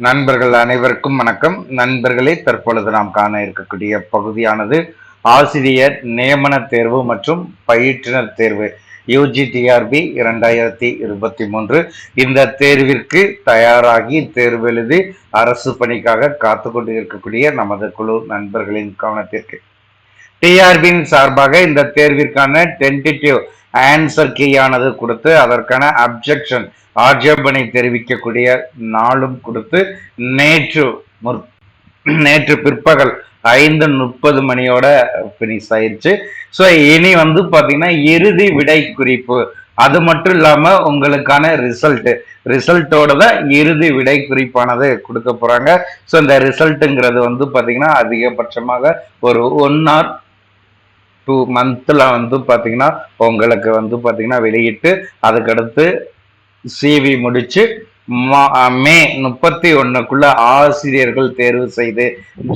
நண்பர்கள் அனைவருக்கும் வணக்கம். நண்பர்களே, தற்பொழுது நாம் காண இருக்கக்கூடிய பகுதியானது ஆசிரியர் நியமன தேர்வு மற்றும் பயிற்றுனர் தேர்வு UGTRB 2023. இந்த தேர்விற்கு தயாராகி தேர்வு எழுதி அரசு பணிக்காக காத்து கொண்டு இருக்கக்கூடிய நமது குழு நண்பர்களின் கவனத்திற்கு டிஆர்பியின் சார்பாக இந்த தேர்விற்கான டென்டேட்டிவ் ஆன்சர் கீயானது கொடுத்து அதற்கான அப்ஜெக்ஷன் ஆட்சேபனை தெரிவிக்கக்கூடிய நாளும் கொடுத்து நேற்று பிற்பகல் 5:30 மணியோட பினிஷ் ஆயிடுச்சு. ஸோ இனி வந்து பார்த்தீங்கன்னா இறுதி விடை குறிப்பு, அது மட்டும் இல்லாம உங்களுக்கான ரிசல்ட்டோட தான் இறுதி விடை குறிப்பானது கொடுக்க போறாங்க. ஸோ இந்த ரிசல்ட்டுங்கிறது வந்து பார்த்தீங்கன்னா அதிகபட்சமாக ஒரு 1 or 2 monthல வந்து பார்த்தீங்கன்னா உங்களுக்கு வந்து பார்த்தீங்கன்னா வெளியிட்டு அதுக்கடுத்து சிவி முடிச்சு மே 31க்குள்ள ஆசிரியர்கள் தேர்வு செய்து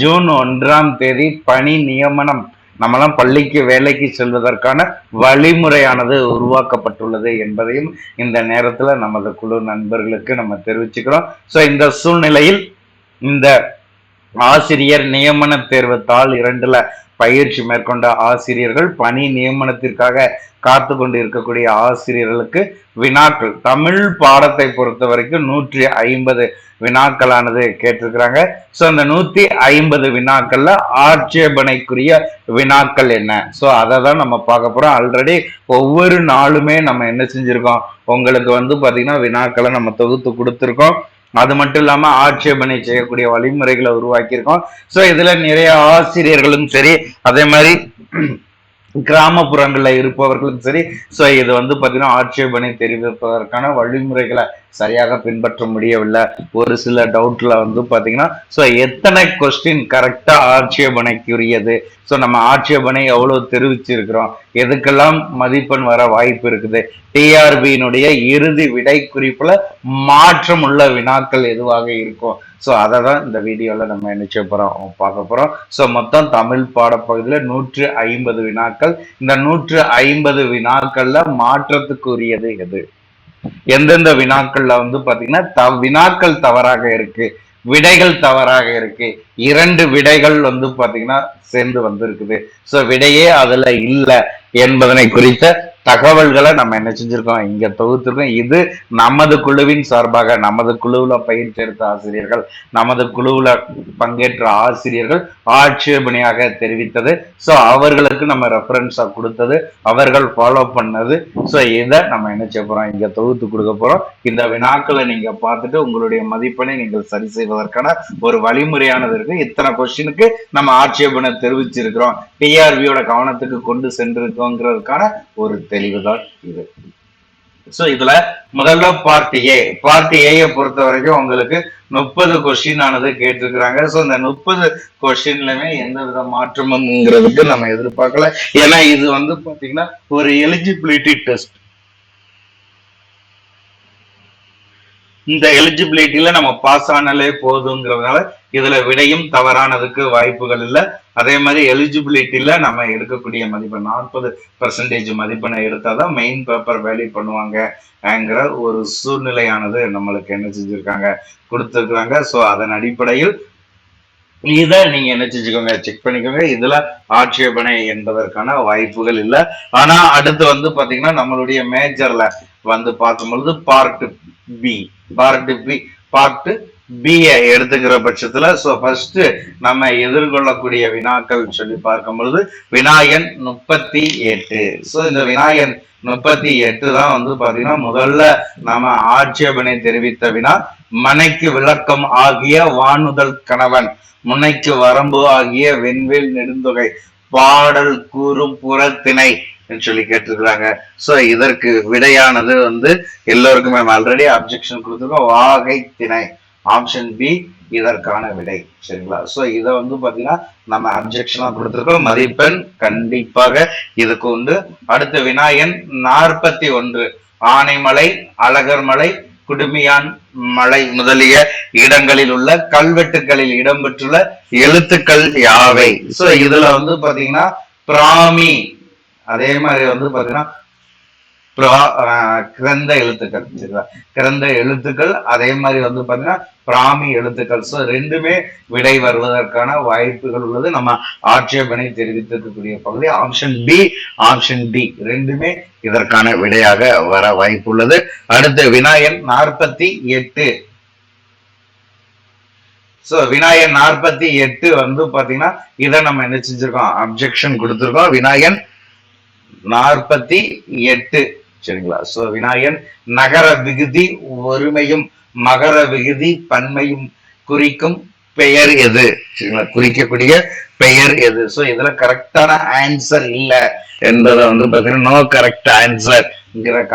ஜூன் 1ஆம் தேதி பணி நியமனம் நம்மளாம் பள்ளிக்கு வேலைக்கு செல்வதற்கான வழிமுறையானது உருவாக்கப்பட்டுள்ளது என்பதையும் இந்த நேரத்துல நமது குழு நண்பர்களுக்கு நம்ம தெரிவிச்சுக்கிறோம். ஸோ இந்த சூழ்நிலையில் இந்த ஆசிரியர் நியமன தேர்வு தாள் 2ல பயிற்சி மேற்கொண்ட ஆசிரியர்கள் பணி நியமனத்திற்காக காத்து கொண்டு இருக்கக்கூடிய ஆசிரியர்களுக்கு வினாக்கள் தமிழ் பாடத்தை பொறுத்த வரைக்கும் 150 வினாக்களானது கேட்டிருக்கிறாங்க. ஸோ அந்த 150 வினாக்கள்ல ஆட்சேபனைக்குரிய வினாக்கள் என்ன, ஸோ அதை தான் நம்ம பார்க்க போறோம். ஆல்ரெடி ஒவ்வொரு நாளுமே நம்ம என்ன செஞ்சிருக்கோம், உங்களுக்கு வந்து பாத்தீங்கன்னா வினாக்களை நம்ம தொகுத்து கொடுத்துருக்கோம். அது மட்டும் இல்லாம ஆட்சேபனை செய்யக்கூடிய வழிமுறைகளை உருவாக்கியிருக்கோம். ஸோ இதுல நிறைய ஆசிரியர்களும் சரி, அதே மாதிரி கிராமப்புறங்கள்ல இருப்பவர்களும் சரி, ஸோ இது வந்து பாத்தீங்கன்னா ஆட்சேபனை தெரிவிப்பதற்கான வழிமுறைகளை சரியாக பின்பற்ற முடியவில்லை. ஒரு சில டவுட்ல வந்து பாத்தீங்கன்னா ஸோ எத்தனை கொஸ்டின் கரெக்டா ஆட்சேபனைக்குரியது, ஸோ நம்ம ஆட்சேபனை எவ்வளவு தெரிவிச்சிருக்கிறோம், எதுக்கெல்லாம் மதிப்பெண் வர வாய்ப்பு இருக்குது, டிஆர்பியினுடைய இறுதி விடை குறிப்புல மாற்றம் உள்ள வினாக்கள் எதுவாக இருக்கும், ஸோ அதை தான் இந்த வீடியோல நம்ம என்ன பார்க்க போறோம். ஸோ மொத்தம் தமிழ் பாடப்பகுதியில 150 வினாக்கள். இந்த 150 வினாக்கள்ல மாற்றத்துக்குரியது எது, எந்தெந்த வினாக்கள்ல வந்து பாத்தீங்கன்னா வினாக்கள் தவறாக இருக்கு, விடைகள் தவறாக இருக்கு, 2 விடைகள் வந்து பாத்தீங்கன்னா சேர்ந்து வந்திருக்குது, ஸோ விடையே அதுல இல்லை என்பதனை குறித்த தகவல்களை நம்ம என்ன செஞ்சிருக்கோம், இங்க தொகுத்திருக்கோம். இது நமது குழுவின் சார்பாக நமது குழுவுல பயிற்சி எடுத்த ஆசிரியர்கள், நமது குழுவுல பங்கேற்ற ஆசிரியர்கள் ஆட்சேபனையாக தெரிவித்தது. ஸோ அவர்களுக்கு நம்ம ரெஃபரன்ஸா கொடுத்தது, அவர்கள் ஃபாலோ பண்ணது. ஸோ இதை நம்ம என்ன செய்ய போறோம், இங்க தொகுத்து கொடுக்க போறோம். இந்த வினாக்களை நீங்க பார்த்துட்டு உங்களுடைய மதிப்பெண்ணை நீங்கள் சரி செய்வதற்கான ஒரு வழிமுறையானது இருக்கு. இத்தனை கொஸ்டினுக்கு நம்ம ஆட்சேபனை தெரிவிச்சிருக்கிறோம், டிஆர்பியோட கவனத்துக்கு கொண்டு சென்றிருக்கோங்கிறதுக்கான ஒரு தெளிவுதான் இது. சோ இதுல முதல்ல பார்ட் ஏ பொறுத்த வரைக்கும் உங்களுக்கு 30 கொஸ்டின் ஆனது கேட்டிருக்கிறாங்க. சோ இந்த 30 கொஸ்டின்லயுமே எந்த வித மாற்றம்ங்கிறதுக்கு நம்ம எதிர்பார்க்கல. ஏன்னா இது வந்து பாத்தீங்கன்னா ஒரு எலிஜிபிலிட்டி டெஸ்ட். இந்த எலிஜிபிலிட்டியில நம்ம பாஸ் ஆனாலே போதுங்கிறதுனால இதுல விடையும் தவறானதுக்கு வாய்ப்புகள் இல்லை. அதே மாதிரி எலிஜிபிலிட்டியில நம்ம எடுக்கக்கூடிய மதிப்பெண் 40% மதிப்பெண்ணை எடுத்தாதான் மெயின் பேப்பர் வேல்யூ பண்ணுவாங்கங்கிற ஒரு சூழ்நிலையானது நம்மளுக்கு என்ன செஞ்சிருக்காங்க, கொடுத்துருக்காங்க. ஸோ அதன் அடிப்படையில் இதை நீங்க என்ன செஞ்சுக்கோங்க, செக் பண்ணிக்கோங்க. இதுல ஆட்சேபனை என்பதற்கான வாய்ப்புகள் இல்லை. ஆனா அடுத்து வந்து பாத்தீங்கன்னா நம்மளுடைய மேஜர்ல வந்து பார்க்கும்பொழுது பார்ட் பி எடுத்துக்கிற பட்சத்துல ஸோ ஃபர்ஸ்ட் நம்ம எதிர்கொள்ளக்கூடிய வினாக்கள் சொல்லி பார்க்கும் பொழுது வினாயன் 38. ஸோ இந்த வினாயன் 38 தான் வந்து பாத்தீங்கன்னா முதல்ல நம்ம ஆட்சேபனை தெரிவித்த வினா. மனைக்கு விளக்கம் ஆகிய வானுதல் கணவன், முனைக்கு வரம்பு ஆகிய வெண்வேல் நெடுந்தொகை, பாடல் கூறும் புறத்திணை சொல்லி கேட்டிருக்கிறாங்க. சோ இதற்கு விடையானது வந்து எல்லோருக்குமே ஆல்ரெடி அப்ஜெக்ஷன் கொடுத்துருக்கோம், வாகை திணை, ஆப்ஷன் பி இதற்கான விடை. சரிங்களா? சோ இத வந்து பாத்தீங்கன்னா நம்ம அப்ஜெக்ஷனா கொடுத்திருக்கோம், மதிப்பெண் கண்டிப்பாக இதுக்கு உண்டு. அடுத்த வினாயன் 41 ஆனைமலை, அழகர்மலை, குடுமியான் மலை முதலிய இடங்களில் உள்ள கல்வெட்டுகளில் இடம்பெற்றுள்ள எழுத்துக்கள் யாவை? சோ இதுல வந்து பாத்தீங்கன்னா பிராமி, அதே மாதிரி வந்து பாத்தீங்கன்னா கிரந்த எழுத்துக்கள் சரிங்களா, கிரந்த எழுத்துக்கள் அதே மாதிரி வந்து பாத்தீங்கன்னா பிராமி எழுத்துக்கள். ஸோ ரெண்டுமே விடை வருவதற்கான வாய்ப்புகள் உள்ளது. நம்ம ஆட்சேபனை தெரிவித்திருக்கக்கூடிய பகுதி ஆப்ஷன் பி, ஆப்ஷன் டி ரெண்டுமே இதற்கான விடையாக வர வாய்ப்பு உள்ளது. அடுத்து வினாயன் 48. சோ வினாயன் 48 வந்து பாத்தீங்கன்னா இதை நம்ம என்ன செஞ்சிருக்கோம், அப்ஜெக்ஷன் கொடுத்திருக்கோம். வினாயன் 48 சரிங்களா. சோ வினாயன் நகர விகுதி ஒருமையும் மகர விகுதி பன்மையும் குறிக்கும் பெயர் எது சரிங்களா, குறிக்கக்கூடிய பெயர் எது. சோ இதுல கரெக்டான ஆன்சர் இல்ல என்பதை வந்து பாத்தீங்கன்னா நோ கரெக்ட் ஆன்சர்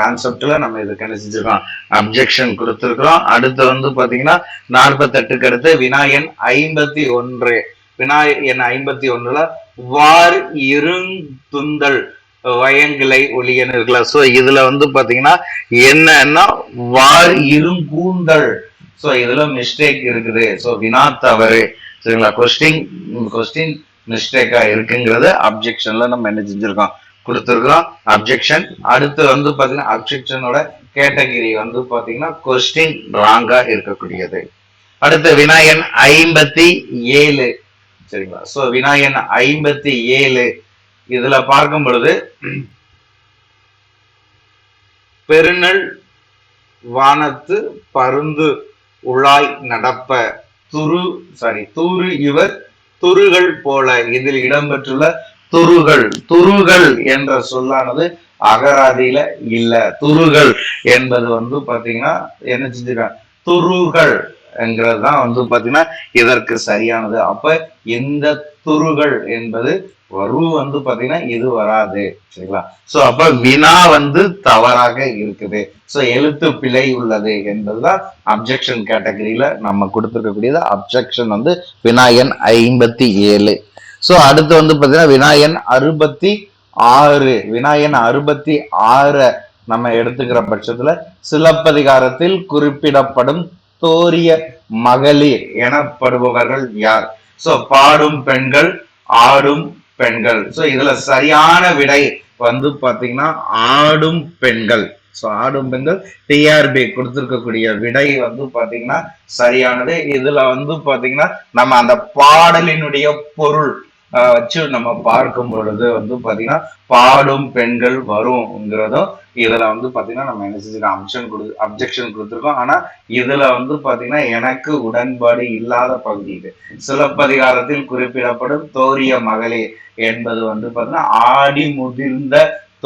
கான்செப்ட்ல நம்ம இதுக்கு என்ன செஞ்சிருக்கோம், அப்ஜெக்ஷன் கொடுத்திருக்கிறோம். அடுத்து வந்து பாத்தீங்கன்னா 48க்கு அடுத்து வினாயன் 51. வினாயன் 51ல வார் இருந்துந்தல் வயங்கிளை ஒளியன் இருக்கலாம். சோ இதுல வந்து பாத்தீங்கன்னா என்னன்னா வார் இருங்கூந்தல். சோ இதுல மிஸ்டேக் இருக்குது. சோ வினா தவறு சரிங்களா, கொஸ்டின் மிஸ்டேக்கா இருக்குங்கிறத அப்ஜெக்ஷன்ல நம்ம என்ன செஞ்சிருக்கோம், கொடுத்திருக்கிறோம் அப்ஜெக்ஷன். அடுத்து வந்து பாத்தீங்கன்னா அப்ஜெக்ஷனோட கேட்டகிரி வந்து பாத்தீங்கன்னா கொஸ்டின் ராங்கா இருக்கக்கூடியது. அடுத்து வினாயன் 57 சரிங்களா. சோ வினாயன் 57 இதுல பார்க்கும் பொழுது பெருநல் வானத்து பருந்து உழாய் நடப்ப தூறு இவர் துருகள் போல. இதில் இடம்பெற்றுள்ள துருகள் என்ற சொல்லானது அகராதியில இல்ல. துருகள் என்பது வந்து பாத்தீங்கன்னா என்ன செஞ்சிருக்காங்க, துருகள் என்கிறதுதான் வந்து பாத்தீங்கன்னா இதற்கு சரியானது. அப்ப இந்த துருகள் என்பது வந்து பாத்தீங்கன்னா இது வராது சரிங்களா. சோ அப்ப வினா வந்து தவறாக இருக்குது. சோ எழுத்து பிழை உள்ளது என்பதுதான் அப்ஜெக்ஷன் கேட்டகரியில நம்ம கொடுத்திருக்கக்கூடியது. அப்ஜெக்ஷன் வந்து வினாயன் 57. சோ அடுத்து வந்து பாத்தீங்கன்னா வினாயன் 66. வினாயன் 66 நம்ம எடுத்துக்கிற பட்சத்துல சிலப்பதிகாரத்தில் குறிப்பிடப்படும் தோரிய மகளிர் எனப்படுபவர்கள் யார். சோ பாடும் பெண்கள், ஆடும் பெண்கள். சோ இதுல சரியான விடை வந்து பாத்தீங்கன்னா ஆடும் பெண்கள். சோ ஆடும் பெண்கள் டிஆர்பி கொடுத்திருக்கக்கூடிய விடை வந்து பாத்தீங்கன்னா சரியானது. இதுல வந்து பாத்தீங்கன்னா நம்ம அந்த பாடலினுடைய பொருள் வச்சு நம்ம பார்க்கும் பொழுது வந்து பாத்தீங்கன்னா பாடும் பெண்கள் வரும்ங்கிறதும் இதுல வந்து பாத்தீங்கன்னா நம்ம என்ன செஞ்சிருக்கோம், அப்ஜெக்ஷன் கொடுத்திருக்கோம். ஆனா இதுல வந்து பாத்தீங்கன்னா எனக்கு உடன்பாடு இல்லாத பகுதி இது. சிலப்பதிகாரத்தில் குறிப்பிடப்படும் தோரிய மகளிர் என்பது வந்து பாத்தீங்கன்னா ஆடி முதிர்ந்த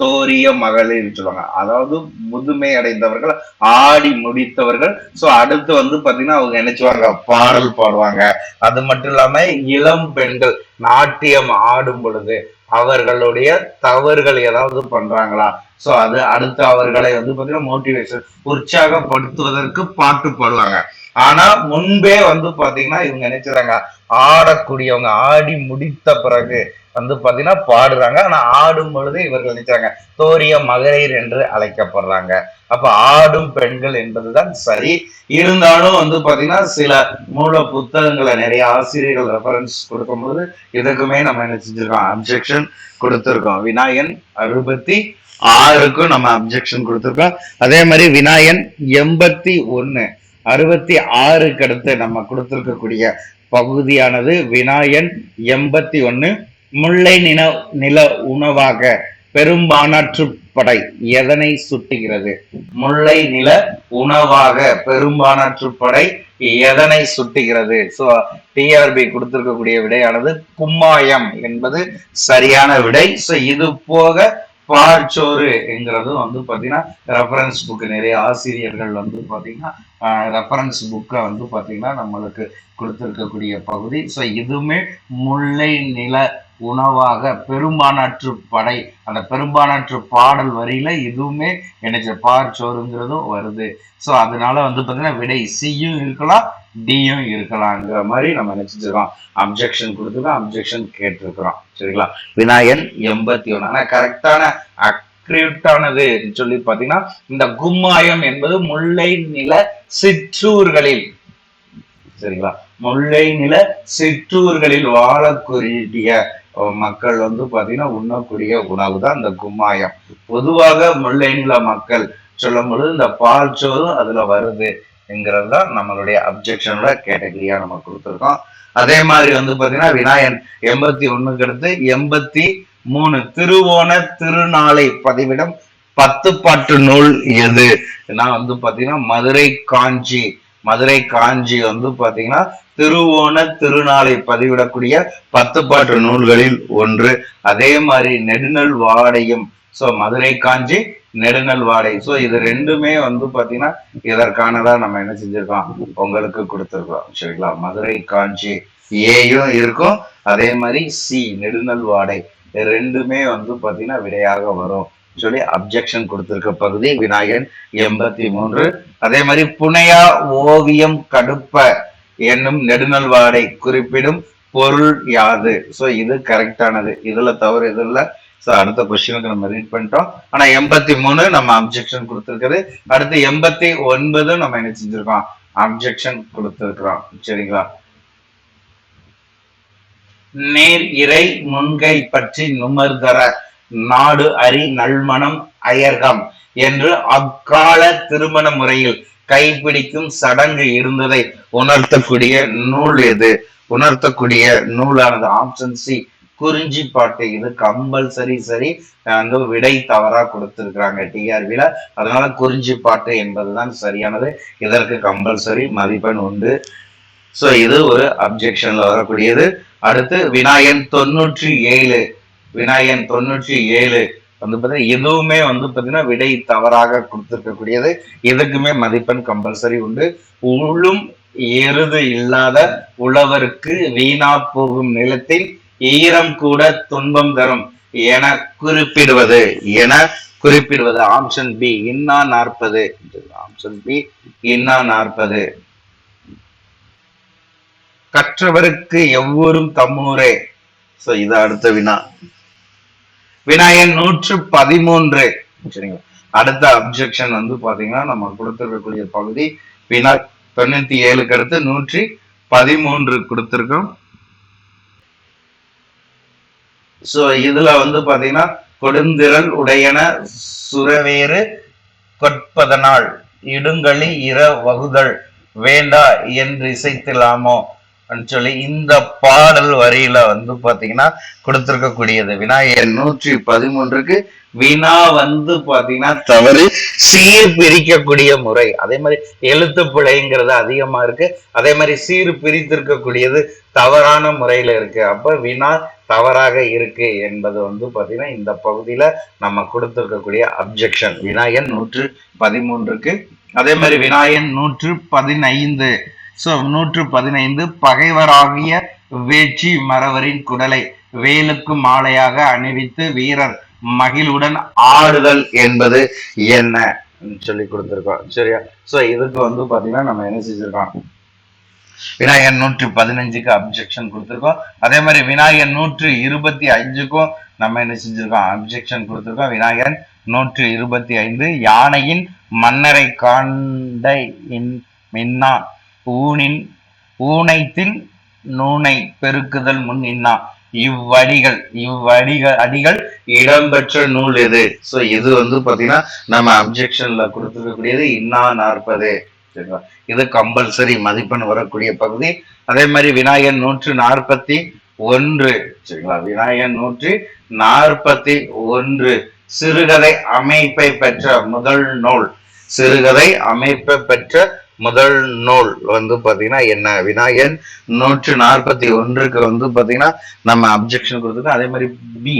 தோரிய மகளிர் சொல்லுவாங்க. அதாவது முதுமை அடைந்தவர்கள், ஆடி முடித்தவர்கள். சோ அடுத்து வந்து பாத்தீங்கன்னா அவங்க நினைச்சுவாங்க பாடல் பாடுவாங்க. அது மட்டும் இல்லாம இளம் பெண்கள் நாட்டியம் ஆடும் பொழுது அவர்களுடைய தவறுகள் ஏதாவது பண்றாங்களா, சோ அது அடுத்து அவர்களை வந்து பாத்தீங்கன்னா மோட்டிவேஷன் உற்சாகப்படுத்துவதற்கு பாட்டு பாடுவாங்க. ஆனா முன்பே வந்து பாத்தீங்கன்னா இவங்க நினைச்சுறாங்க ஆடக்கூடியவங்க ஆடி முடித்த பிறகு வந்து பாத்தீங்கன்னா பாடுறாங்க. ஆனா ஆடும் பொழுது இவர்கள் நினைச்சாங்க தோரிய மகளிர் என்று அழைக்கப்படுறாங்க. அப்ப ஆடும் பெண்கள் என்பதுதான் சரி. இருந்தாலும் வந்து பாத்தீங்கன்னா சில மூல புத்தகங்களை நிறைய ஆசிரியர்கள் ரெஃபரன்ஸ் கொடுக்கும்போது இதுக்குமே நம்ம என்ன செஞ்சிருக்கோம், அப்ஜெக்ஷன் கொடுத்திருக்கோம். வினாயன் 66க்கும் நம்ம அப்ஜெக்ஷன் கொடுத்திருக்கோம். அதே மாதிரி வினாயன் 81 66க்கு அடுத்து நம்ம கொடுத்திருக்கக்கூடிய பகுதியானது வினாயன் 81 முல்லை நில உணவாக பெரும்பானாற்று படை எதனை சுட்டுகிறது. முல்லை நில உணவாக பெரும்பானாற்று படை எதனை சுட்டுகிறது. சோ டிஆர்பி கொடுத்திருக்கக்கூடிய விடையானது கும்மாயம் என்பது சரியான விடை. சோ இது போக பாற்சோறு என்கிறது வந்து பாத்தீங்கன்னா ரெஃபரன்ஸ் புக் நிறைய ஆசிரியர்கள் வந்து பாத்தீங்கன்னா ரெஃபரன்ஸ் புக்கை வந்து பாத்தீங்கன்னா நம்மளுக்கு கொடுத்திருக்கக்கூடிய பகுதி. சோ இதுவுமே முல்லை நில உணவாக பெரும்பானாற்று படை அந்த பெரும்பானாற்று பாடல் வரியில இதுவுமே எனக்கு பாற்சோறுங்கிறதும் வருது. சோ அதனால வந்து பாத்தீங்கன்னா விடை சியும் இருக்கலாம் டியும் இருக்கலாம்ங்கிற மாதிரி நம்ம நினைச்சிருக்கோம். அப்ஜெக்ஷன் கொடுத்துருக்கோம், அப்ஜெக்ஷன் கேட்டிருக்கிறோம் சரிங்களா. வினாயன் 81 ஆனா கரெக்டான அக்யூரேட்டானது சொல்லி பாத்தீங்கன்னா இந்த கும்மாயம் என்பது முல்லை நில சிற்றூர்களில் சரிங்களா, முல்லை நில சிற்றூர்களில் மக்கள் வந்து பாத்தீங்கன்னா உண்ணக்கூடிய உணவு தான் இந்த கும்மாயம். பொதுவாக முல்லை நில மக்கள் சொல்லும் பொழுது இந்த பால் சோறும் அதுல வருது என்கிறது தான் நம்மளுடைய அப்ஜெக்ஷனோட கேட்டகரியா நம்ம கொடுத்துருக்கோம். அதே மாதிரி வந்து பாத்தீங்கன்னா விநாயகன் 81க்கு அடுத்து 83 திருவோண திருநாளை பதிவிடம் 10 பாட்டு நூல் எது? நான் வந்து பாத்தீங்கன்னா மதுரை காஞ்சி வந்து பாத்தீங்கன்னா திருவோண திருநாளை பதிவிடக்கூடிய 10 பாட்டு நூல்களில் ஒன்று. அதே மாதிரி நெடுநல் வாடையும், சோ மதுரை காஞ்சி நெடுநல் வாடை, சோ இது ரெண்டுமே வந்து பாத்தீங்கன்னா இதற்கானதா நம்ம என்ன செஞ்சிருக்கோம் உங்களுக்கு கொடுத்துருக்கோம். சரிங்களா? மதுரை காஞ்சி ஏயும் இருக்கும், அதே மாதிரி சி நெடுநல் வாடை ரெண்டுமே வந்து பாத்தீங்கன்னா விடையாக வரும் சொல்லி அப்ஜெக்ஷன் கொடுத்திருக்க பகுதி விநாயகன் 83. அதே மாதிரி புனையா ஓவியம் கடுப்ப என்னும் நெடுநல் வாடை குறிப்பிடும் பொருள் யாது? சோ இது கரெக்டானது, இதுல தவறு இது இல்ல. சோ அடுத்த கொஸ்டினுக்கு நம்ம ரீட் பண்ணிட்டோம். ஆனா 83 நம்ம அப்ஜெக்ஷன் கொடுத்திருக்கிறது. அடுத்து 89 நம்ம என்ன செஞ்சிருக்கோம் அப்ஜெக்ஷன் கொடுத்திருக்கிறோம். சரிங்களா? நேர் இறை முன்கை பற்றி நுமர்தர நாடு அறி நல்மணம் அயர்கம் என்று அக்கால திருமண முறையில் கைப்பிடிக்கும் சடங்கு இருந்ததை உணர்த்தக்கூடிய நூல் எது? உணர்த்தக்கூடிய நூலானது ஆப்ஷன் சி குறிஞ்சி பாட்டு. இது கம்பல்சரி சரி, அந்த விடை தவறா கொடுத்திருக்கிறாங்க டிஆர்பில. அதனால குறிஞ்சி பாட்டு என்பதுதான் சரியானது. இதற்கு கம்பல்சரி மதிப்பெண் உண்டு. சோ இது ஒரு அப்ஜெக்ஷன்ல வரக்கூடியது. அடுத்து விநாயகன் 97 வந்து பாத்தீங்கன்னா எதுவுமே வந்து பாத்தீங்கன்னா விடை தவறாக கொடுத்திருக்கக்கூடியது. எதுக்குமே மதிப்பெண் கம்பல்சரி உண்டு. உளும் எருது இல்லாத உழவருக்கு வீணா போகும் நிலத்தில் ஈரம் கூட துன்பம் தரும் என குறிப்பிடுவது ஆப்ஷன் பி இன்னா 40. ஆப்ஷன் பி இன்னா 40. கற்றவருக்கு எவ்வொரும் தம்மூரே. சோ இது அடுத்த வினா. விநாயகன் 113. சரிங்களா? அடுத்த அப்ஜெக்ஷன் வந்து பாத்தீங்கன்னா நம்ம கொடுத்திருக்கக்கூடிய பகுதி வினா 97க்கு அடுத்து 113 கொடுத்திருக்கோம். சோ இதுல வந்து பாத்தீங்கன்னா கொடுந்திரல் உடையன சுரவேறு கொட்பதனால் இடுங்களி இர வகுதல் வேண்டா என்று இசைத்திலாமோ சொல்லி இந்த பாடல் வரியில வந்து பாத்தீங்கன்னா கொடுத்திருக்கக்கூடியது விநாயகன் 113க்கு வினா வந்து பாத்தீங்கன்னா தவறு, சீர் பிரிக்கக்கூடிய முறை. அதே மாதிரி எழுத்து பிழைங்கிறது அதிகமா இருக்கு. அதே மாதிரி சீர் பிரித்திருக்கக்கூடியது தவறான முறையில இருக்கு. அப்ப வினா தவறாக இருக்கு என்பது வந்து பாத்தீங்கன்னா இந்த பகுதியில நம்ம கொடுத்திருக்கக்கூடிய அப்ஜெக்ஷன் விநாயகன் 113க்கு. அதே மாதிரி விநாயகன் 115. சோ 115 பகைவராகிய வேட்சி மறவரின் குடலை வேலுக்கு மாலையாக அணிவித்து வீரர் மகிழ்வுடன் ஆடுதல் என்பது என்ன சொல்லி கொடுத்திருக்கோம். சரியா? சோ இதுக்கு வந்து பாத்தீங்கன்னா நம்ம என்ன செஞ்சிருக்கோம் விநாயகன் 115க்கு அப்ஜெக்ஷன் கொடுத்திருக்கோம். அதே மாதிரி விநாயகன் 125க்கும் நம்ம என்ன செஞ்சிருக்கோம் அப்ஜெக்ஷன் கொடுத்திருக்கோம். விநாயகன் 125 யானையின் மன்னரை காண்டை மின்னா ஊனைத்தின் நூனை பெருக்குதல் முன் இன்னா அடிகள் இடம்பெற்ற நூல் எது? சோ இது வந்து பாத்தீங்கன்னா நம்ம அப்ஜெக்ஷன்ல கொடுத்திருக்கக்கூடியது இன்னா 40. சரிங்களா? இது கம்பல்சரி மதிப்பெண் வரக்கூடிய பகுதி. அதே மாதிரி விநாயகன் 141. சரிங்களா? விநாயகன் 141 சிறுகதை அமைப்பை பெற்ற முதல் நூல். சிறுகதை அமைப்பை பெற்ற முதல் நூல் வந்து பாத்தீங்கன்னா என்ன? விநாயகன் 141க்கு வந்து பாத்தீங்கன்னா நம்ம அப்ஜெக்ஷன் கொடுத்துருக்கோம். அதே மாதிரி பி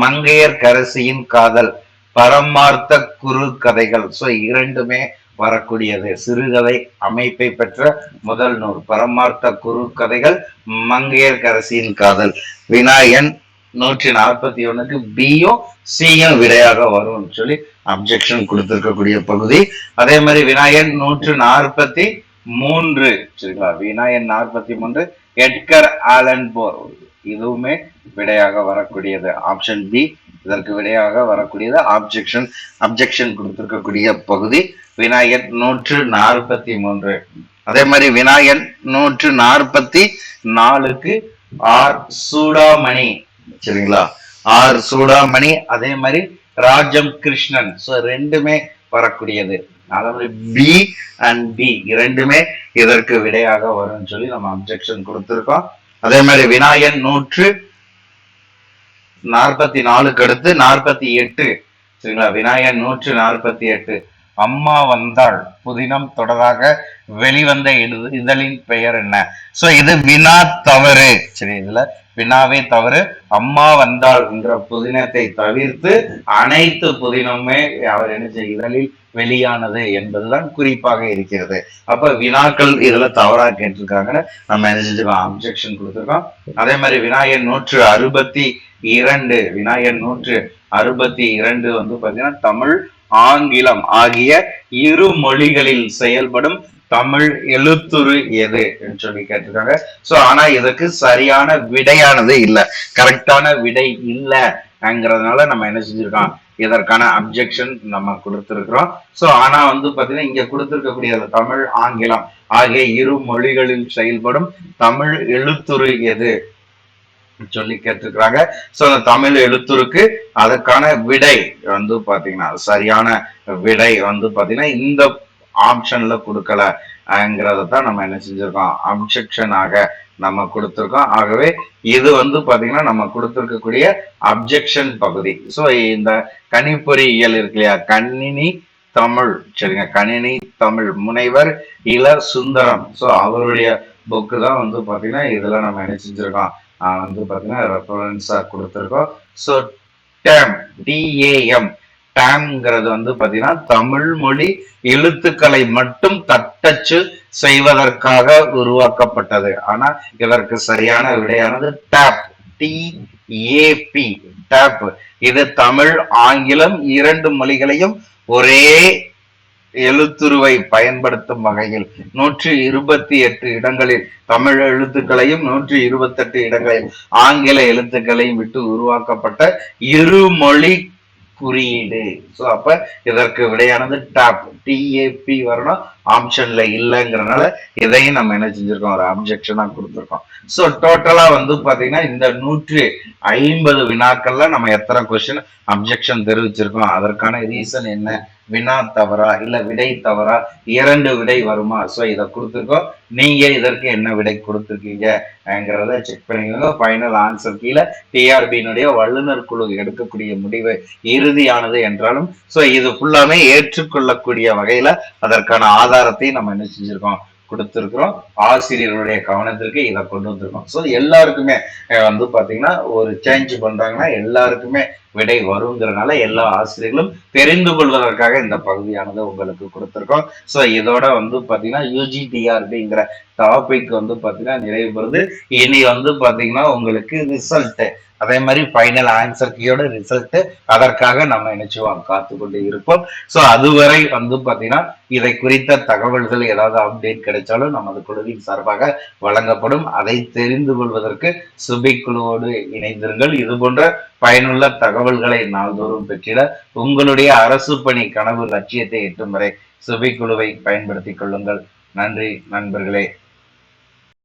மங்கையர் கரசியின் காதல் பரமார்த்த குறு கதைகள். சோ இரண்டுமே வரக்கூடியது. சிறுகதை அமைப்பை பெற்ற முதல் நூல் பரமார்த்த குறு கதைகள், மங்கையர் கரசியின் காதல். விநாயகன் 141க்கு பியும் சியும் விடையாக வரும் சொல்லி அப்ஜெக்ஷன் கொடுத்திருக்கக்கூடிய பகுதி. அதே மாதிரி விநாயகன் 143. சரிங்களா? விநாயகன் 43 எட்கர் ஆலன் போர். இதுவுமே விடையாக வரக்கூடியது. ஆப்ஷன் பி இதற்கு விடையாக வரக்கூடியது. அப்ஜெக்ஷன் கொடுத்திருக்கக்கூடிய பகுதி விநாயகன் 143. அதே மாதிரி விநாயகன் 144க்கு ஆர் சூடாமணி சரிங்களா? ஆர் சூடாமணி, அதே மாதிரி ராஜம் கிருஷ்ணன். சோ ரெண்டுமே வரக்கூடியது. அதாவது பி அண்ட் டி இரண்டுமே இதற்கு விடையாக வரும்னு சொல்லி நம்ம அப்ஜெக்ஷன் கொடுத்திருக்கோம். அதே மாதிரி வினாயன் 144க்கு அடுத்து 48. சரிங்களா? வினாயன் 148. அம்மா வந்தாள் புதினம் தொடராக வெளிவந்த இதழின் பெயர் என்ன? சோ இது வினா தவறு. சரி, இதுல வினாவே தவறு. அம்மா வந்தாள் என்ற புதினத்தை தவிர்த்து அனைத்து புதினமுமே அவர் என்ன செய்ய இதழில் வெளியானது என்பதுதான் குறிப்பாக இருக்கிறது. அப்ப வினாக்கள் இதுல தவறா கேட்டிருக்காங்கன்னு நம்ம என்ன செஞ்சிருக்கோம், அப்ஜெக்ஷன் கொடுத்திருக்கோம். அதே மாதிரி வினாயன் 162, வினாயன் 162 வந்து பாத்தீங்கன்னா தமிழ் ஆங்கிலம் ஆகிய இரு மொழிகளில் செயல்படும் தமிழ் எழுத்துரு எது சொல்லி கேட்டிருக்காங்க. சோ ஆனா இதுக்கு சரியான விடையானது இல்ல, கரெக்டான விடை இல்லங்கிறதுனால நம்ம என்ன செஞ்சிருக்கோம், இதற்கான அப்ஜெக்ஷன் நம்ம கொடுத்திருக்கிறோம். சோ ஆனா வந்து பாத்தீங்கன்னா இங்க கொடுத்திருக்கக்கூடிய தமிழ் ஆங்கிலம் ஆகிய இரு மொழிகளில் செயல்படும் தமிழ் எழுத்துரு எது சொல்லி கேட்டிருக்கிறாங்க. சோ அந்த தமிழ் எழுத்துருக்கு அதுக்கான விடை வந்து பாத்தீங்கன்னா சரியான விடை வந்து பாத்தீங்கன்னா இந்த ஆப்ஷன்ல கொடுக்கலங்கிறதான் நம்ம என்ன செஞ்சிருக்கோம், அப்ஜெக்ஷனாக நம்ம கொடுத்திருக்கோம். ஆகவே இது வந்து பாத்தீங்கன்னா நம்ம கொடுத்திருக்கக்கூடிய அப்ஜெக்ஷன் பகுதி. சோ இந்த கணிப்பொறியியல் இருக்கு இல்லையா, கணினி தமிழ், சரிங்க, கணினி தமிழ் முனைவர் இள சுந்தரம். சோ அவருடைய புக்கு தான் வந்து பாத்தீங்கன்னா இதுல நம்ம என்ன செஞ்சிருக்கோம், வந்து பாத்தீங்கன்னா ரெஃபரன்ஸா கொடுத்திருக்கோம். சோ டேம், டிஏஎம், டேம்ங்கிறது வந்து பாத்தீங்கன்னா தமிழ் மொழி எழுத்துக்களை மட்டும் தட்டச்சு செய்வதற்காக உருவாக்கப்பட்டது. ஆனா இதற்கு சரியான விடையானது டேப், டிஏபி, டேப். இது தமிழ் ஆங்கிலம் இரண்டு மொழிகளையும் ஒரே எழுத்துருவை பயன்படுத்தும் வகையில் 128 இடங்களில் தமிழ் எழுத்துக்களையும் 128 இடங்களில் ஆங்கில எழுத்துக்களையும் விட்டு உருவாக்கப்பட்ட இருமொழி குறியீடு. சோ அப்ப இதற்கு விடையானது டாப், டிஏபி வரணும், ஆப்ஷன்ல இல்லைங்கிறனால இதையும் நம்ம என்ன செஞ்சிருக்கோம், ஒரு அப்ஜெக்ஷனா கொடுத்திருக்கோம். சோ டோட்டலா வந்து பாத்தீங்கன்னா இந்த 150 வினாக்கள்ல நம்ம எத்தனை கொஸ்டின் அப்ஜெக்ஷன் தெரிவிச்சிருக்கோம், அதற்கான ரீசன் என்ன, வினா தவறா இல்ல விடை தவறா, இரண்டு விடை வருமா, சோ இதை கொடுத்துருக்கோம். நீங்க இதற்கு என்ன விடை கொடுத்துருக்கீங்கிறத செக் பண்ணிக்கோங்க. ஃபைனல் ஆன்சர் கீழே டிஆர்பியினுடைய வல்லுநர் குழு எடுக்கக்கூடிய முடிவு இறுதியானது என்றாலும் சோ இது ஃபுல்லாமே ஏற்றுக்கொள்ளக்கூடிய வகையில அதற்கான ஆதாரத்தை நம்ம என்ன செஞ்சிருக்கோம், கொடுத்திருக்கிறோம். ஆசிரியர்களுடைய கவனத்திற்கு இதை கொண்டு வந்திருக்கோம். சோ எல்லாருக்குமே வந்து பாத்தீங்கன்னா ஒரு சேஞ்ச் பண்றாங்கன்னா எல்லாருக்குமே விடை வருங்கிறனால எல்லா ஆசிரியர்களும் தெரிந்து கொள்வதற்காக இந்த பகுதியானது உங்களுக்கு கொடுத்திருக்கோம். சோ இதோட வந்து பாத்தீங்கன்னா யூஜிடிஆர்பிங்கிற டாபிக் வந்து பாத்தீங்கன்னா நிறைவு பெறுது. இனி வந்து பாத்தீங்கன்னா உங்களுக்கு ரிசல்ட், அதே மாதிரி ஃபைனல் ஆன்சர் கீயோட ரிசல்ட், அதற்காக நம்ம நினைச்சுவோம் காத்து கொண்டு இருப்போம். சோ அதுவரை வந்து பாத்தீங்கன்னா இதை குறித்த தகவல்கள் ஏதாவது அப்டேட் கிடைச்சாலும் நமது குழுவின் சார்பாக வழங்கப்படும். அதை தெரிந்து கொள்வதற்கு சுபி குழுவோடு இணைந்திருங்கள். இது போன்ற பயனுள்ள தகவல்களை நாள்தோறும் பெற்றிட உங்களுடைய அரசு பணி கனவு லட்சியத்தை எட்டும் வரை சுபி குழுவை பயன்படுத்திக் கொள்ளுங்கள். நன்றி நண்பர்களே.